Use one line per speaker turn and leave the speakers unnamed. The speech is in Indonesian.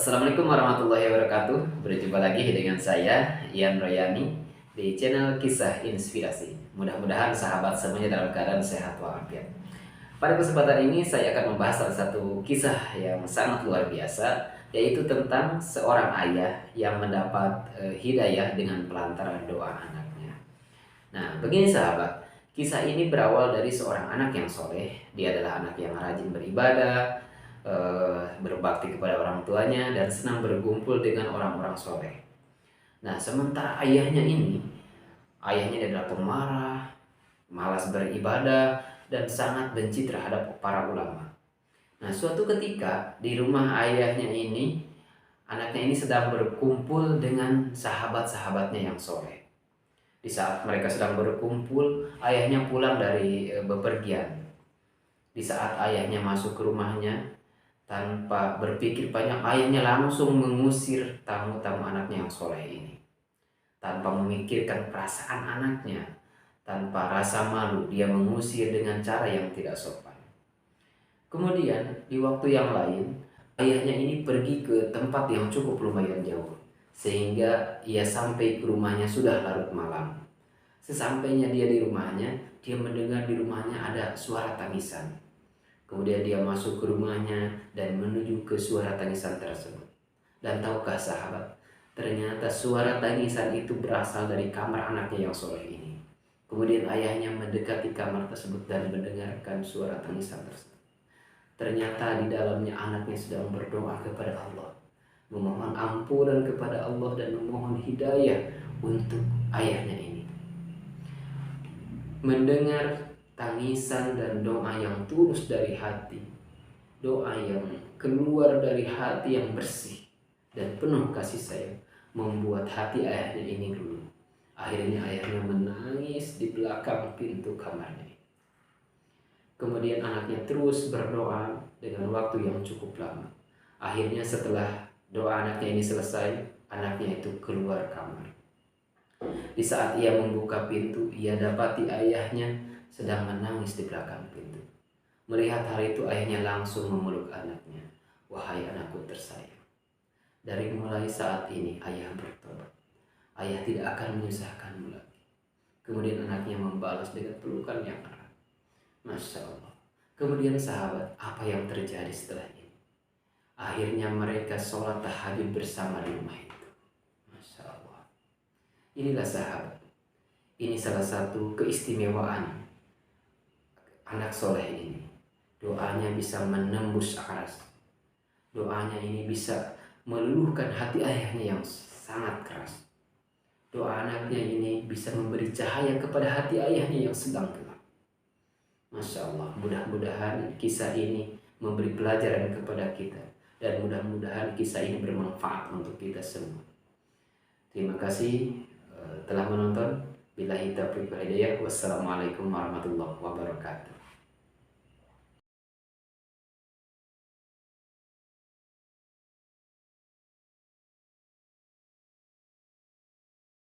Assalamualaikum warahmatullahi wabarakatuh. Berjumpa lagi dengan saya, Ian Royani, di channel Kisah Inspirasi. Mudah-mudahan sahabat semuanya dalam keadaan sehat walafiat. Pada kesempatan ini saya akan membahas salah satu kisah yang sangat luar biasa, yaitu tentang seorang ayah yang mendapat hidayah dengan pelantaran doa anaknya. Nah, begini sahabat, kisah ini berawal dari seorang anak yang soleh. Dia adalah anak yang rajin beribadah, berbakti kepada orang tuanya, dan senang berkumpul dengan orang-orang soleh. Nah, sementara ayahnya adalah pemarah, malas beribadah, dan sangat benci terhadap para ulama. Nah, suatu ketika di rumah ayahnya ini, anaknya ini sedang berkumpul dengan sahabat-sahabatnya yang soleh. Di saat mereka sedang berkumpul, ayahnya pulang dari bepergian. Di saat ayahnya masuk ke rumahnya, tanpa berpikir banyak, ayahnya langsung mengusir tamu-tamu anaknya yang soleh ini. Tanpa memikirkan perasaan anaknya, tanpa rasa malu, dia mengusir dengan cara yang tidak sopan. Kemudian, di waktu yang lain, ayahnya ini pergi ke tempat yang cukup lumayan jauh, sehingga ia sampai ke rumahnya sudah larut malam. Sesampainya dia di rumahnya, dia mendengar di rumahnya ada suara tangisan. Kemudian dia masuk ke rumahnya dan menuju ke suara tangisan tersebut. Dan tahukah sahabat, ternyata suara tangisan itu berasal dari kamar anaknya yang soleh ini. Kemudian ayahnya mendekati kamar tersebut dan mendengarkan suara tangisan tersebut. Ternyata di dalamnya anaknya sedang berdoa kepada Allah, memohon ampunan kepada Allah dan memohon hidayah untuk ayahnya ini. Mendengar tangisan dan doa yang tulus dari hati, doa yang keluar dari hati yang bersih dan penuh kasih sayang, membuat hati ayahnya ini dulu. Akhirnya ayahnya menangis di belakang pintu kamarnya. Kemudian anaknya terus berdoa dengan waktu yang cukup lama. Akhirnya setelah doa anaknya ini selesai, anaknya itu keluar kamar. Di saat ia membuka pintu, ia dapati ayahnya sedang menangis di belakang pintu. Melihat hal itu, ayahnya langsung memeluk anaknya. Wahai anakku tersayang, dari mulai saat ini ayah bertobat. Ayah tidak akan menyusahkanmu lagi. Kemudian anaknya membalas dengan pelukan yang erat. Masya Allah. Kemudian sahabat, apa yang terjadi setelah ini? Akhirnya mereka sholat tahajud bersama di rumah itu. Masya Allah. Inilah sahabat, ini salah satu keistimewaan anak soleh ini. Doanya bisa menembus keras. Doanya ini bisa meluluhkan hati ayahnya yang sangat keras. Doa anaknya ini bisa memberi cahaya kepada hati ayahnya yang sedang gelap. Masya Allah, mudah-mudahan kisah ini memberi pelajaran kepada kita. Dan mudah-mudahan kisah ini bermanfaat untuk kita semua. Terima kasih telah menonton. Billahi taufiq wal hidayah. Wassalamualaikum warahmatullahi wabarakatuh.